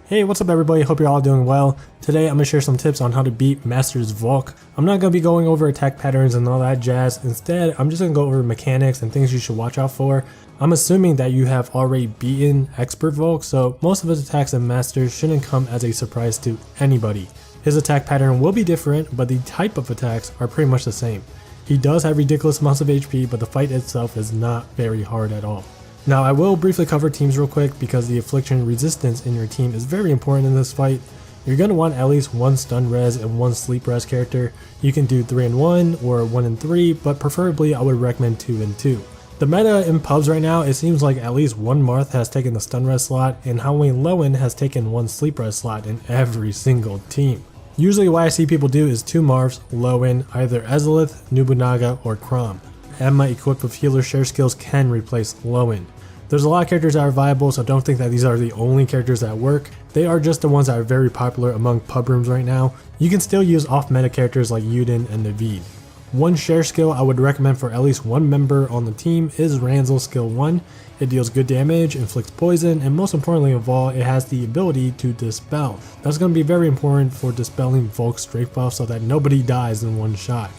Hey, what's up everybody, hope you're all doing well. Today I'm going to share some tips on how to beat Masters Volk. I'm not going to be going over attack patterns and all that jazz. Instead, I'm just going to go over mechanics and things you should watch out for. I'm assuming that you have already beaten Expert Volk, so most of his attacks in Masters shouldn't come as a surprise to anybody. His attack pattern will be different, but the type of attacks are pretty much the same. He does have ridiculous amounts of HP, but the fight itself is not very hard at all. Now I will briefly cover teams real quick because the affliction resistance in your team is very important in this fight. You're going to want at least one stun res and one sleep res character. You can do 3 and 1 or 1 and 3, but preferably I would recommend 2 and 2. The meta in pubs right now, it seems like at least one Marth has taken the stun res slot and Halloween Lowen has taken one sleep res slot in every single team. Usually what I see people do is 2 Marths, Lowen, either Ezalith, Nobunaga, or Chrom. Emma equipped with healer share skills can replace Lowen. There's a lot of characters that are viable, so don't think that these are the only characters that work. They are just the ones that are very popular among pub rooms right now. You can still use off-meta characters like Yuden and Naveed. One share skill I would recommend for at least one member on the team is Ranzel skill 1. It deals good damage, inflicts poison, and most importantly of all, it has the ability to dispel. That's going to be very important for dispelling Volk's strafe buff so that nobody dies in one shot.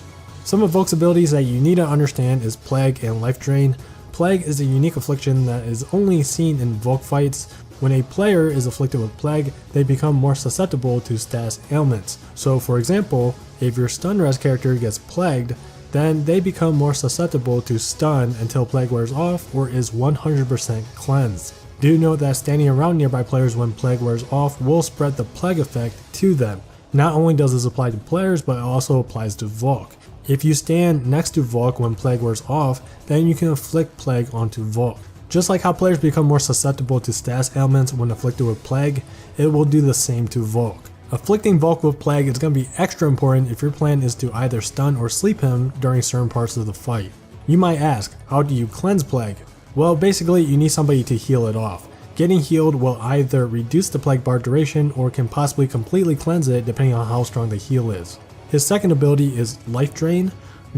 Some of Volk's abilities that you need to understand is Plague and Life Drain. Plague is a unique affliction that is only seen in Volk fights. When a player is afflicted with Plague, they become more susceptible to status ailments. So for example, if your stun res character gets plagued, then they become more susceptible to stun until Plague wears off or is 100% cleansed. Do note that standing around nearby players when Plague wears off will spread the Plague effect to them. Not only does this apply to players, but it also applies to Volk. If you stand next to Volk when Plague wears off, then you can inflict Plague onto Volk. Just like how players become more susceptible to status ailments when afflicted with Plague, it will do the same to Volk. Afflicting Volk with Plague is going to be extra important if your plan is to either stun or sleep him during certain parts of the fight. You might ask, how do you cleanse Plague? Well, basically you need somebody to heal it off. Getting healed will either reduce the Plague bar duration or can possibly completely cleanse it depending on how strong the heal is. His second ability is Life Drain.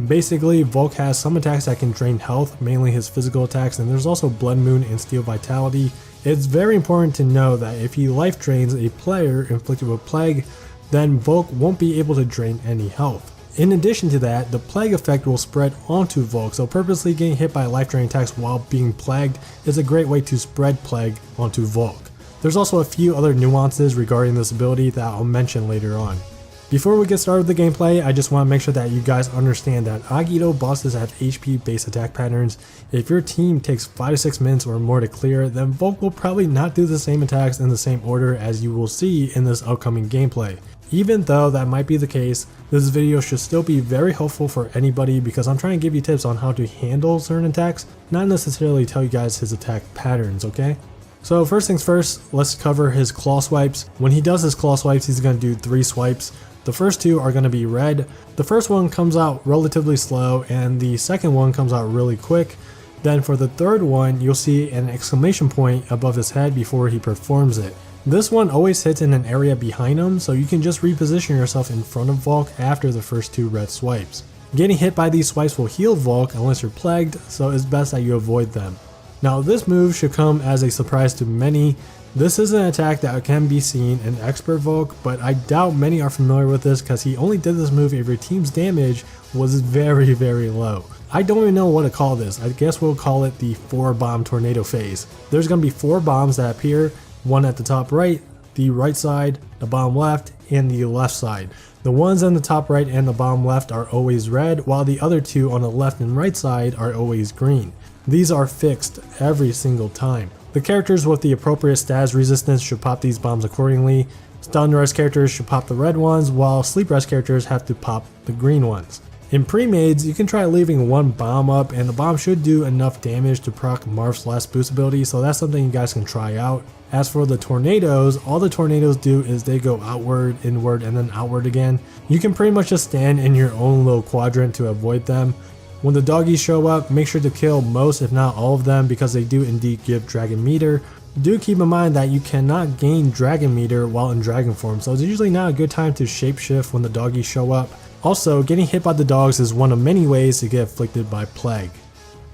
Basically, Volk has some attacks that can drain health, mainly his physical attacks, and there's also Blood Moon and Steel Vitality. It's very important to know that if he life drains a player inflicted with Plague, then Volk won't be able to drain any health. In addition to that, the Plague effect will spread onto Volk, so purposely getting hit by life drain attacks while being plagued is a great way to spread Plague onto Volk. There's also a few other nuances regarding this ability that I'll mention later on. Before we get started with the gameplay, I just want to make sure that you guys understand that Agito bosses have HP based attack patterns. If your team takes 5 to 6 minutes or more to clear, then Volk will probably not do the same attacks in the same order as you will see in this upcoming gameplay. Even though that might be the case, this video should still be very helpful for anybody because I'm trying to give you tips on how to handle certain attacks, not necessarily tell you guys his attack patterns, okay? So first things first, let's cover his claw swipes. When he does his claw swipes, he's going to do 3 swipes. The first 2 are going to be red. The first one comes out relatively slow and the second one comes out really quick. Then for the third one, you'll see an exclamation point above his head before he performs it. This one always hits in an area behind him, so you can just reposition yourself in front of Volk after the first 2 red swipes. Getting hit by these swipes will heal Volk unless you're plagued, so it's best that you avoid them. Now this move should come as a surprise to many. This is an attack that can be seen in Expert Volk, but I doubt many are familiar with this because he only did this move if your team's damage was very low. I don't even know what to call this. I guess we'll call it the 4 bomb tornado phase. There's going to be 4 bombs that appear, one at the top right, the right side, the bottom left, and the left side. The ones on the top right and the bottom left are always red, while the other 2 on the left and right side are always green. These are fixed every single time. The characters with the appropriate status resistance should pop these bombs accordingly. Stun res characters should pop the red ones, while sleep res characters have to pop the green ones. In pre-mades, you can try leaving 1 bomb up and the bomb should do enough damage to proc Marth's last boost ability, so that's something you guys can try out. As for the tornadoes, all the tornadoes do is they go outward, inward, and then outward again. You can pretty much just stand in your own little quadrant to avoid them. When the doggies show up, make sure to kill most if not all of them because they do indeed give dragon meter. Do keep in mind that you cannot gain dragon meter while in dragon form, so it's usually not a good time to shapeshift when the doggies show up. Also, getting hit by the dogs is one of many ways to get afflicted by Plague.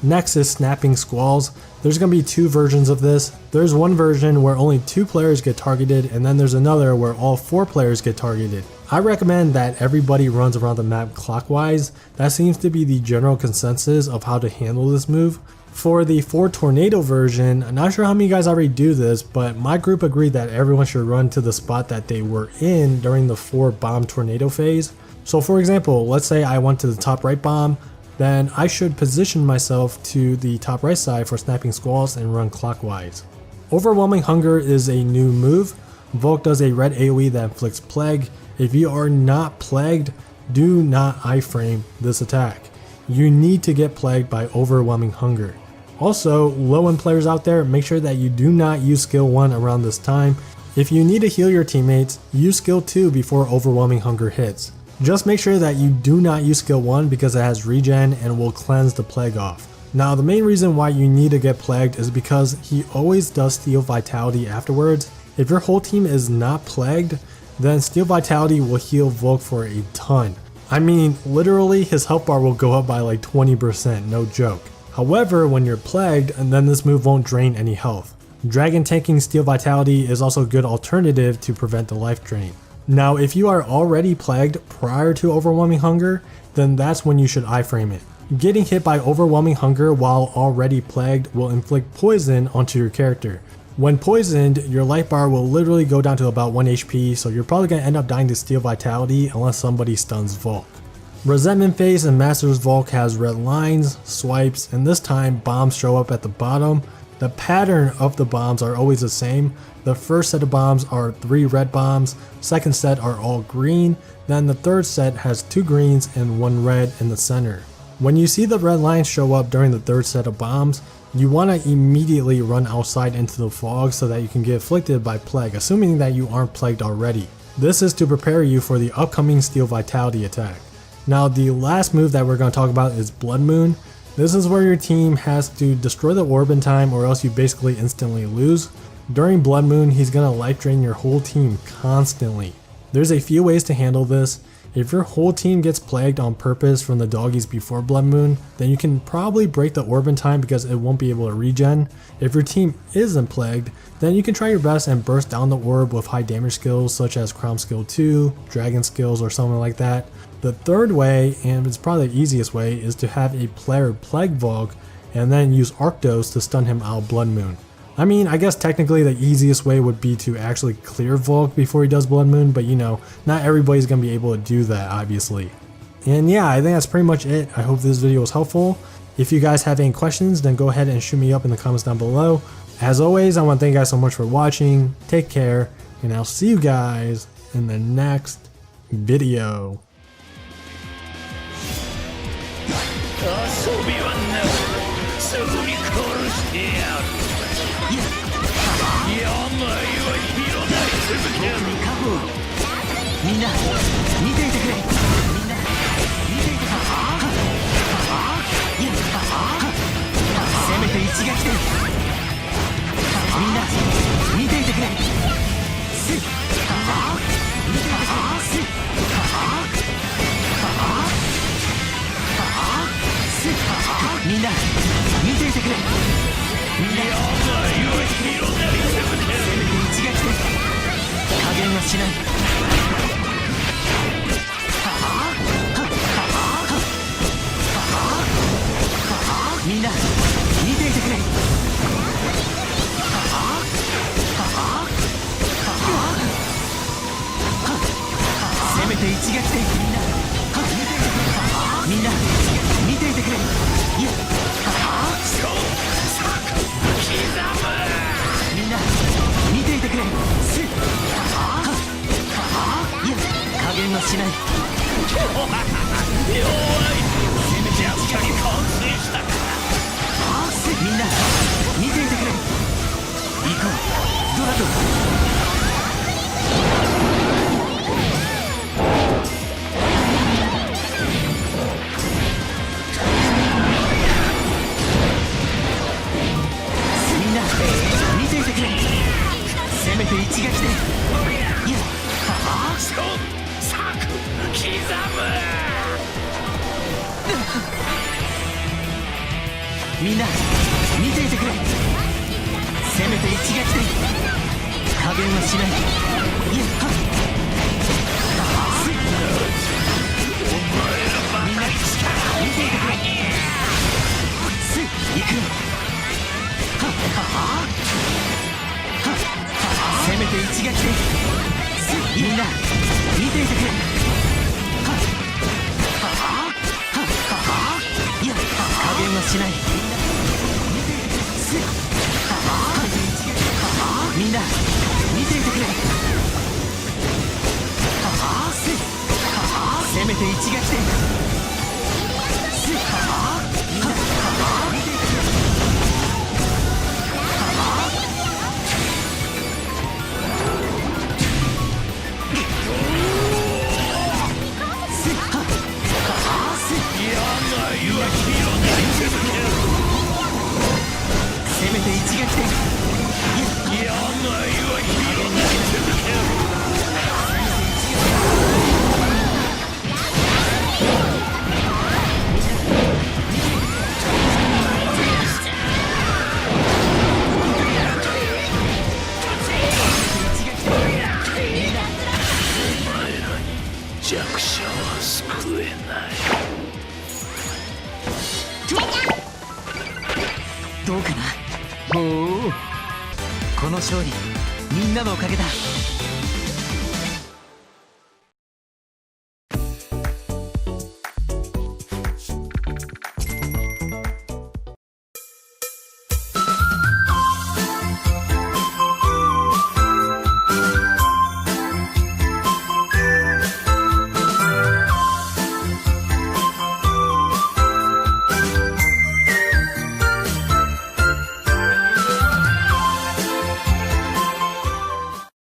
Next is Snapping Squalls. There's going to be two versions of this. There's one version where only 2 players get targeted, and then there's another where all 4 players get targeted. I recommend that everybody runs around the map clockwise. That seems to be the general consensus of how to handle this move. For the 4 tornado version, I'm not sure how many guys already do this, but my group agreed that everyone should run to the spot that they were in during the 4 bomb tornado phase. So for example, let's say I went to the top right bomb, then I should position myself to the top right side for Snapping Squalls and run clockwise. Overwhelming Hunger is a new move. Volk does a red AoE that inflicts plague. If you are not plagued, do not iframe this attack. You need to get plagued by Overwhelming Hunger. Also, low-end players out there, make sure that you do not use skill 1 around this time. If you need to heal your teammates, use skill 2 before Overwhelming Hunger hits. Just make sure that you do not use skill 1 because it has regen and will cleanse the plague off. Now the main reason why you need to get plagued is because he always does steal vitality afterwards. If your whole team is not plagued, then steal vitality will heal Volk for a ton. I mean, literally his health bar will go up by like 20%, no joke. However, when you're plagued, then this move won't drain any health. Dragon tanking steal vitality is also a good alternative to prevent the life drain. Now if you are already plagued prior to Overwhelming Hunger, then that's when you should iframe it. Getting hit by Overwhelming Hunger while already plagued will inflict poison onto your character. When poisoned, your life bar will literally go down to about 1 HP, so you're probably going to end up dying to steal vitality unless somebody stuns Volk. Resentment phase in Masters Volk has red lines, swipes, and this time bombs show up at the bottom. The pattern of the bombs are always the same. The first set of bombs are 3 red bombs, second set are all green, then the third set has 2 greens and 1 red in the center. When you see the red lines show up during the third set of bombs, you want to immediately run outside into the fog so that you can get afflicted by plague, assuming that you aren't plagued already. This is to prepare you for the upcoming Steal Vitality attack. Now the last move that we're going to talk about is Blood Moon. This is where your team has to destroy the orb in time or else you basically instantly lose. During Blood Moon, he's going to life drain your whole team constantly. There's a few ways to handle this. If your whole team gets plagued on purpose from the doggies before Blood Moon, then you can probably break the orb in time because it won't be able to regen. If your team isn't plagued, then you can try your best and burst down the orb with high damage skills such as Crown Skill 2, Dragon skills, or something like that. The third way, and it's probably the easiest way, is to have a player plague Volk and then use Arctos to stun him out of Blood Moon. I mean, I guess technically the easiest way would be to actually clear Volk before he does Blood Moon, but you know, not everybody's going to be able to do that, obviously. And yeah, I think that's pretty much it. I hope this video was helpful. If you guys have any questions, then go ahead and shoot me up in the comments down below. As always, I want to thank you guys so much for watching. Take care, and I'll see you guys in the next video. みんな見ていてくれ。せめて一撃で加減はしない。いやはっみんな見ていてくれ。すいくよ。はっはっせめて一撃で。みんな見ていてくれ。はっはっいや加減はしない。みんな見ていてくれ。せめて一撃で。せめて一撃で。弱者は救えない。どうかな。おお、この勝利みんなのおかげだ。